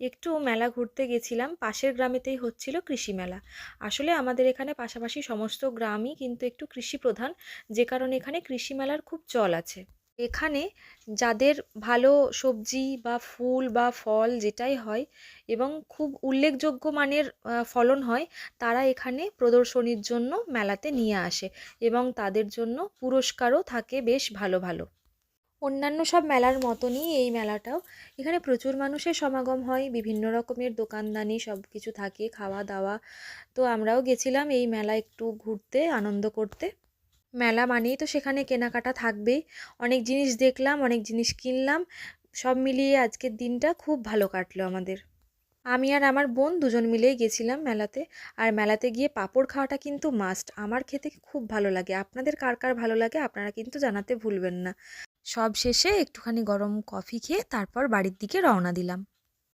একটু মেলা ঘুরতে গেছিলাম, পাশের গ্রামেতেই হচ্ছিল কৃষি মেলা। আসলে আমাদের এখানে পাশাপাশি সমস্ত গ্রামই কিন্তু একটু কৃষি প্রধান, যে কারণে এখানে কৃষি মেলার খুব চল আছে। এখানে যাদের ভালো সবজি বা ফুল বা ফল যেটাই হয় এবং খুব উল্লেখযোগ্য মানের ফলন হয়, তারা এখানে প্রদর্শনীর জন্য মেলাতে নিয়ে আসে এবং তাদের জন্য পুরস্কারও থাকে বেশ ভালো ভালো। অন্যান্য সব মেলার মতনই এই মেলাটাও, এখানে প্রচুর মানুষের সমাগম হয়, বিভিন্ন রকমের দোকানদানি সব কিছু থাকে, খাওয়া দাওয়া। তো আমরাও গেছিলাম এই মেলা একটু ঘুরতে, আনন্দ করতে। মেলা মানেই তো সেখানে কেনাকাটা থাকবেই। অনেক জিনিস দেখলাম, অনেক জিনিস কিনলাম। সব মিলিয়ে আজকের দিনটা খুব ভালো কাটলো আমাদের। আমি আর আমার বোন দুজন মিলেই গেছিলাম মেলাতে। আর মেলাতে গিয়ে পাঁপড় খাওয়াটা কিন্তু মাস্ট। আমার খেতে খুব ভালো লাগে। আপনাদের কার কার ভালো লাগে আপনারা কিন্তু জানাতে ভুলবেন না। সব শেষে একটুখানি গরম কফি খেয়ে তারপর বাড়ির দিকে রওনা দিলাম।